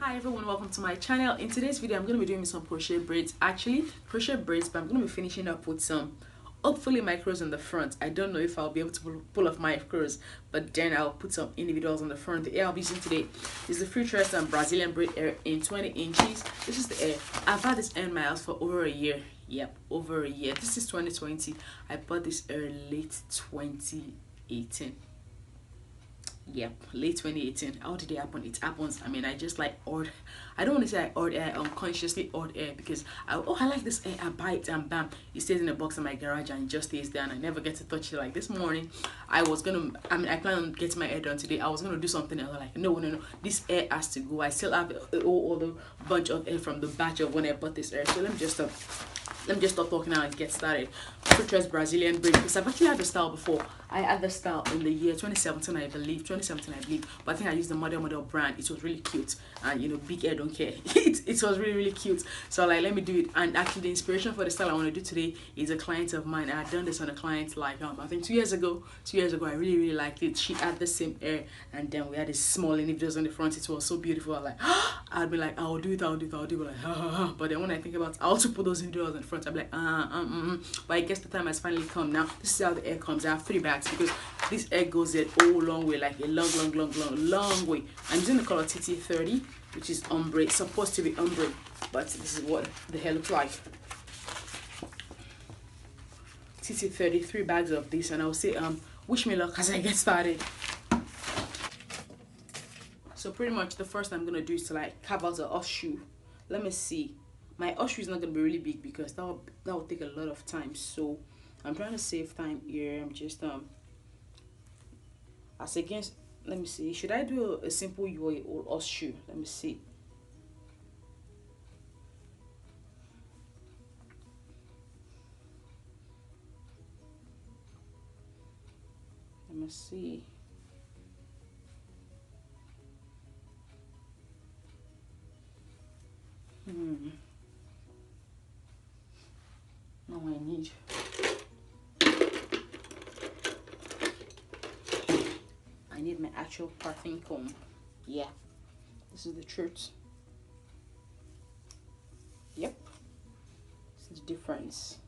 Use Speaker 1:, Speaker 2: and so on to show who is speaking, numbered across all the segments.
Speaker 1: Hi everyone, welcome to my channel. In today's video I'm going to be doing some crochet braids, actually crochet braids, but I'm going to be finishing up with some hopefully micros on the front. I don't know if I'll be able to pull off micros, but then I'll put some individuals on the front. The hair I'll be using today is the Freetress Brazilian braid hair in 20 inches. This is the hair. I've had this hair in my house for over a year. Yep, over a year. This is 2020. I bought this hair late 2018. Yep, late 2018. How did it happen? It happens. I mean, I just like odd. I don't want to say I odd air, unconsciously odd air, because I like this air. I buy it and bam, it stays in a box in my garage and it just stays there and I never get to touch it. Like this morning, I plan on getting my hair done today. I was gonna do something else. Like no, this hair has to go. I still have a whole other bunch of hair from the batch of when I bought this hair. So let me just stop talking now and get started. Freetress Brazilian braid, because I've actually had the style before. I had the style in the year 2017, I believe. But I think I used the model brand. It was really cute, and you know, big hair don't care. it was really cute. So like, let me do it. And actually, the inspiration for the style I want to do today is a client of mine. I had done this on a client like I think 2 years ago. 2 years ago, I really liked it. She had the same hair, and then we had this small individuals on the front. It was so beautiful. I was like, I'd be like, I'll do it. Like, but then when I think about how to put those individuals in front, I'm like, But I guess the time has finally come now. This is how the hair comes. I have 3 bags because this hair goes a whole long way, like a long way. I'm using the color TT30, which is ombre. It's supposed to be ombre, but this is what the hair looks like. TT30, 3 bags of this, and I'll say wish me luck as I get started. So pretty much the first I'm gonna do is to like carve out a horseshoe. Let me see. My horseshoe is not gonna be really big because that will take a lot of time. So I'm trying to save time here. I'm just as against, let me see. Should I do a simple UI or horseshoe? Let me see. Let me see. Now I need my actual parting comb. Yeah, this is the truth. Yep, this is the difference.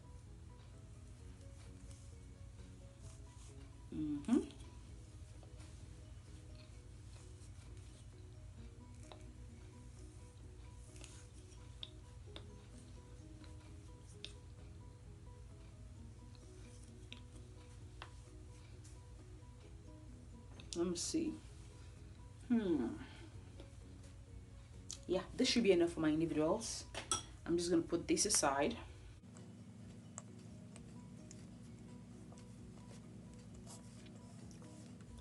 Speaker 1: Let me see. Yeah, this should be enough for my individuals. I'm just gonna put this aside.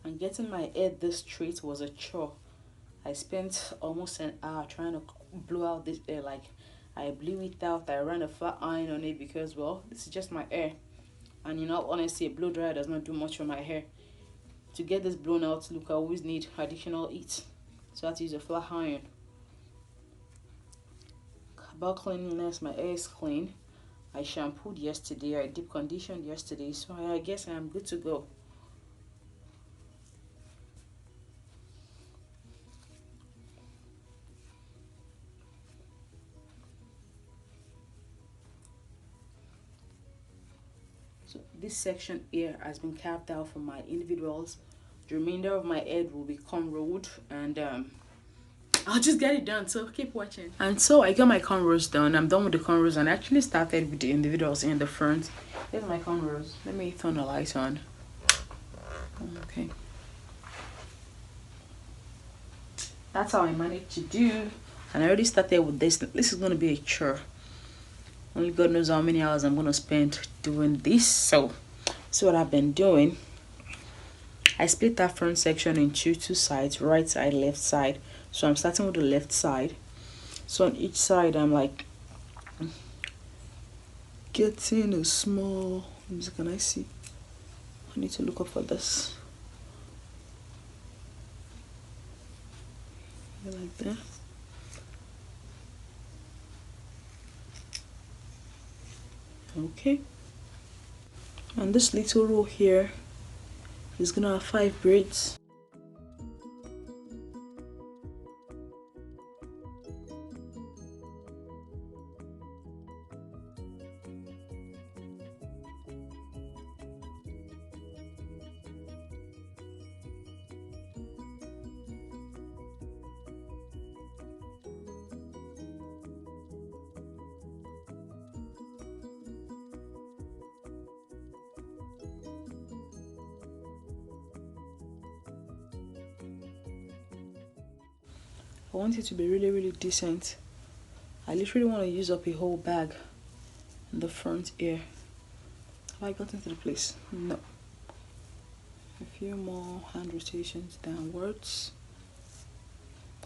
Speaker 1: And getting my hair this straight was a chore. I spent almost an hour trying to blow out this hair. Like, I blew it out. I ran a flat iron on it because, well, this is just my hair. And you know, honestly, a blow dryer does not do much for my hair. To get this blown out look, I always need additional heat, so I have to use a flat iron. About cleanliness, my hair is clean. I shampooed yesterday, I deep conditioned yesterday, so I guess I am good to go. So this section here has been carved out for my individuals. The remainder of my head will be cornrowed, and I'll just get it done, so keep watching. And so I got my cornrows done. I'm done with the cornrows and I actually started with the individuals in the front. Here's my cornrows. Let me turn the light on. Okay. That's how I managed to do. And I already started with this. This is going to be a chore. Only God knows how many hours I'm going to spend doing this. So what I've been doing. I split that front section into 2 sides, right side, left side. So I'm starting with the left side. So on each side, I'm like getting a small, can I see? I need to look up for this. Like that. Okay. And this little row here is gonna have 5 braids. I want it to be really, really decent. I literally want to use up a whole bag in the front ear. Have I gotten to the place? No. A few more hand rotations downwards.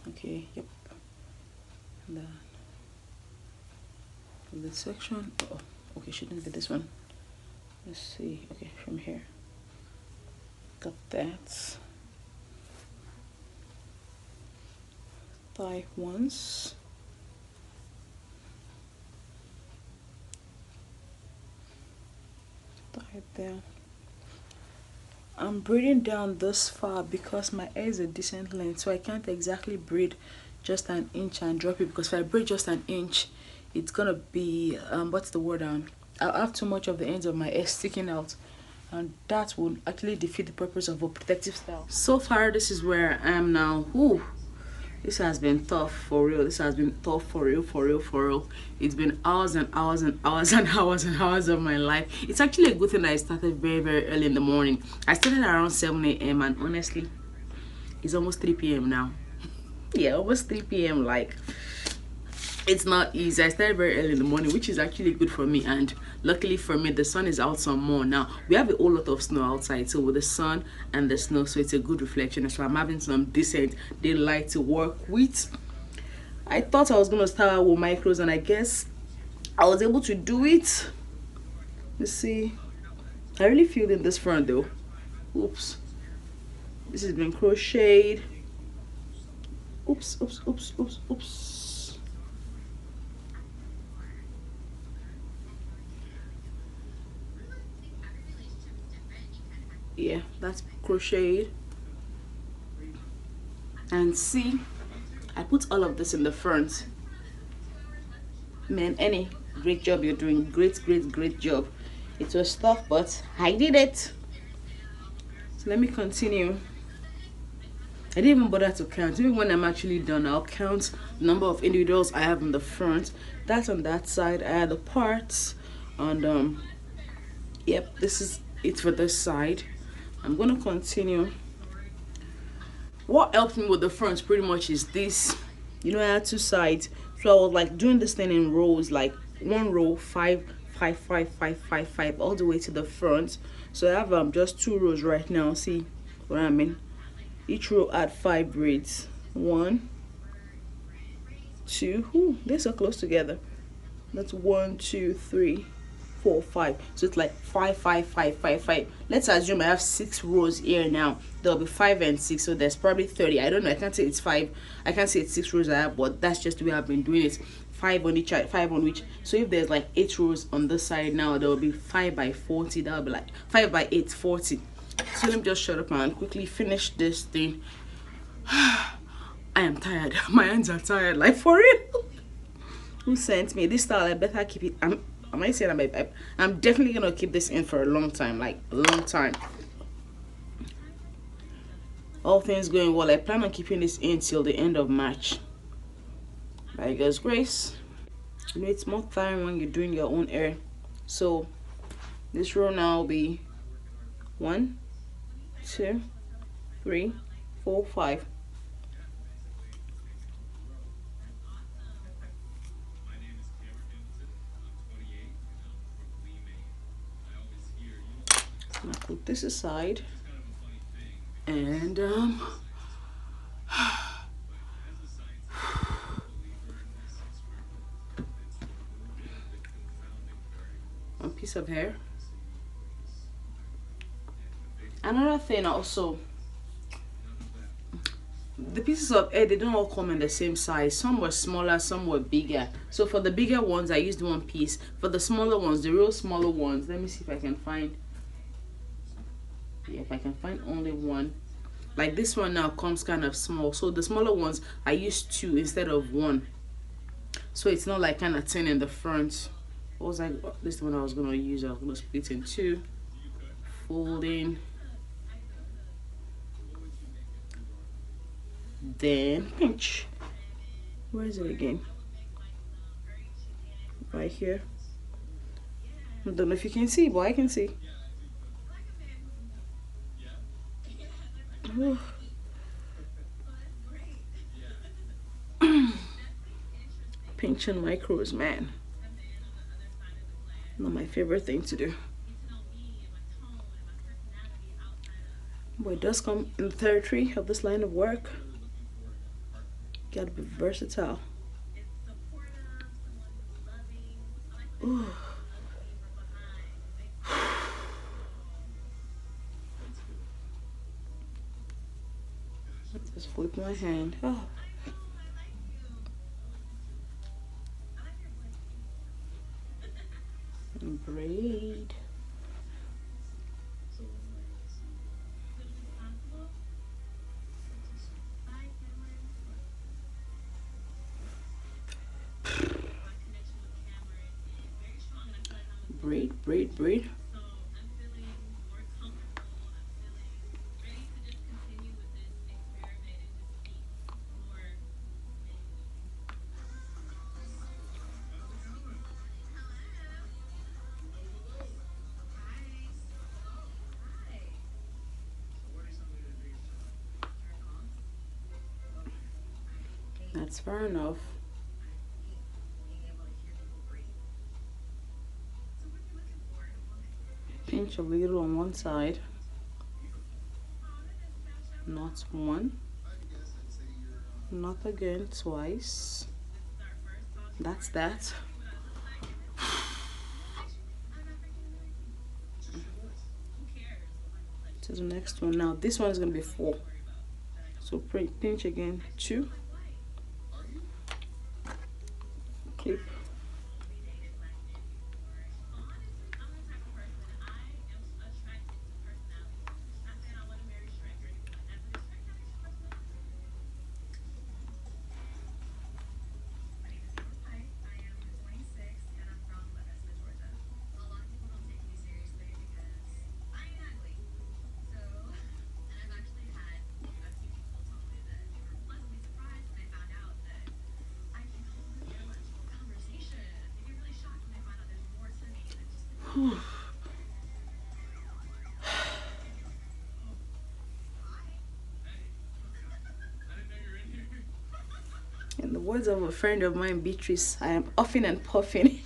Speaker 1: Okay, yep. And then for this section, oh, okay, shouldn't be this one. Let's see. Okay, from here. Got that. Thigh once. Thigh down. I'm braiding down this far because my hair is a decent length, so I can't exactly braid just an inch and drop it, because if I braid just an inch, it's gonna be what's the word, I'll have too much of the ends of my hair sticking out, and that will actually defeat the purpose of a protective style. So far, this is where I am now. Ooh, this has been tough for real. This has been tough for real, for real, for real. It's been hours and hours and hours and hours and hours of my life. It's actually a good thing that I started very, very early in the morning. I started around 7 a.m. and honestly, it's almost 3 p.m. now. Yeah, almost 3 p.m. Like, it's not easy. I started very early in the morning, which is actually good for me, and luckily for me, the sun is out some more now. We have a whole lot of snow outside, so with the sun and the snow, so it's a good reflection. So I'm having some decent daylight to work with. I thought I was gonna start out with micros, and I guess I was able to do it. Let's see. I really feel in this front though. Oops. This has been crocheted. Oops, oops, oops, oops, oops. Yeah, that's crocheted. And see, I put all of this in the front. Man, any great job you're doing. Great job. It was tough, but I did it. So let me continue. I didn't even bother to count. Even when I'm actually done, I'll count the number of individuals I have in the front. That's on that side. I had the parts, and yep, this is it for this side. I'm gonna continue. What helped me with the front pretty much is this. You know, I had two sides, so I was like doing this thing in rows, like one row, 5, 5, 5, 5, 5, 5, all the way to the front. So I have just 2 rows right now. See what I mean? Each row had 5 braids. 1, 2. Ooh, they're so close together. That's 1, 2, 3, 4, 5. So it's like 5, 5, 5, 5, 5. Let's assume I have 6 rows here now. There'll be 5 and 6, so there's probably 30. I don't know. I can't say it's 5. I can't say it's 6 rows I have, but that's just the way I've been doing it. 5 on each side, 5 on each. So if there's like 8 rows on this side now, there will be 5 by 40. That will be like 5 by 8, 40. So let me just shut up and quickly finish this thing. I am tired. My hands are tired, like for real. Who sent me this style? I better keep it. Am I saying I'm definitely gonna keep this in for a long time, like a long time. All things going well, I plan on keeping this in till the end of March. By God's grace. You know, it's more tiring when you're doing your own hair. So this row now will be 1, 2, 3, 4, 5. I'll put this aside, and one piece of hair. Another thing also, the pieces of hair, they don't all come in the same size. Some were smaller, some were bigger. So for the bigger ones, I used 1 piece. For the smaller ones, the real smaller ones, let me see if I can find. Yeah, if I can find only 1. Like this one now comes kind of small. So the smaller ones, I used 2 instead of 1. So it's not like kind of thin in the front. What was this one I was gonna use? I was gonna split in 2, folding, then pinch. Where is it again? Right here. I don't know if you can see, but I can see. Ooh. pinching micros, man. Not my favorite thing to do. But it does come in the territory of this line of work. Gotta be versatile. Ooh. Just flip my hand. Oh. And braid. Braid, braid, braid. That's fair enough. Pinch a little on one side, not one, not again, twice. That's that. To the next one. Now this one is going to be 4, so pinch again, 2, clip, in the words of a friend of mine, Beatrice, I am huffing and puffing.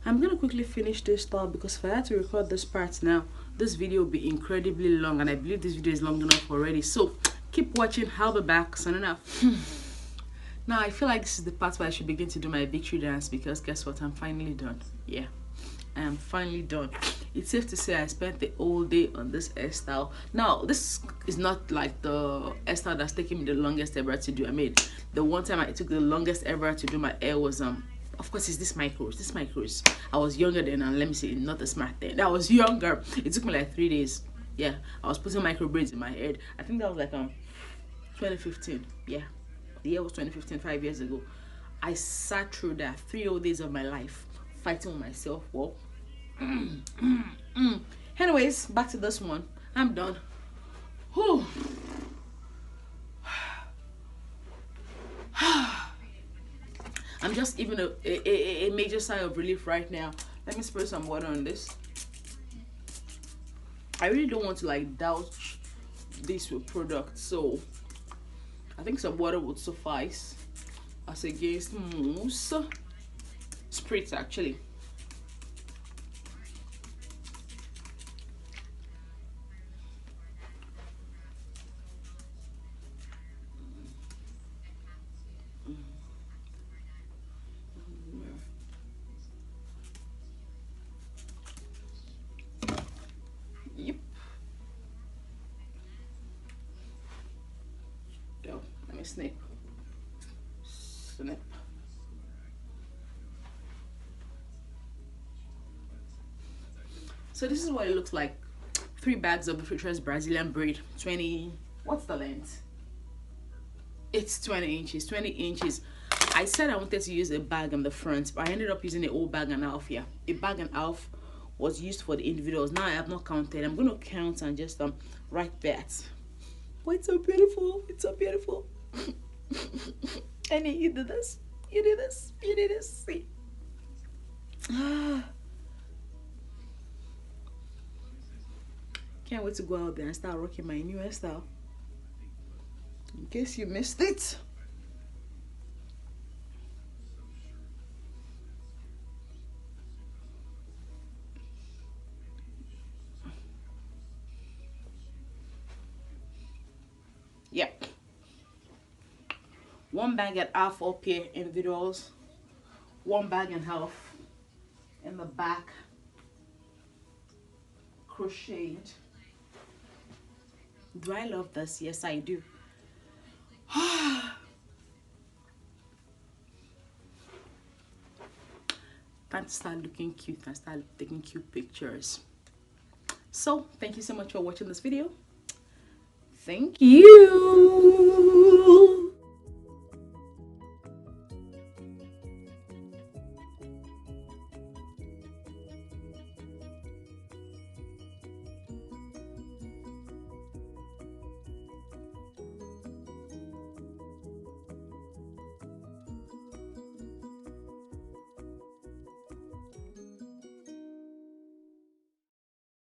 Speaker 1: I'm gonna quickly finish this style because if I had to record this part now, this video will be incredibly long, and I believe this video is long enough already. So keep watching. I'll be back soon enough. Now I feel like this is the part where I should begin to do my victory dance, because guess what? I'm finally done. Yeah, I am finally done. It's safe to say I spent the whole day on this hairstyle. Now this is not like the hairstyle that's taking me the longest ever to do. I mean, the one time I took the longest ever to do my hair was of course it's this micros. I was younger then, and let me say, not a smart then. I was younger. It took me like 3 days. Yeah, I was putting micro braids in my head. I think that was like 2015. Yeah, the year was 2015, 5 years ago. I sat through that 3 whole days of my life fighting with myself. Well, anyways, back to this one. I'm done. Whew. I'm just even a major sigh of relief right now. Let me spray some water on this. I really don't want to like douse this with product, so I think some water would suffice as against mousse. Spritz actually. Snip. So this is what it looks like. 3 bags of the Freetress Brazilian braid. 20, what's the length? It's 20 inches. 20 inches. I said I wanted to use a bag on the front, but I ended up using an old bag and a half. Yeah, a bag and a half was used for the individuals. Now I have not counted. I'm going to count and just write that. But it's so beautiful. It's so beautiful. And you did this. You did this. You did this. See. Can't wait to go out there and start rocking my new hairstyle. In case you missed it. Yep. One bag and half up here individuals. One bag and half in the back. Crocheted. Do I love this? Yes, I do. Time to start looking cute and start taking cute pictures. So, thank you so much for watching this video. Thank you.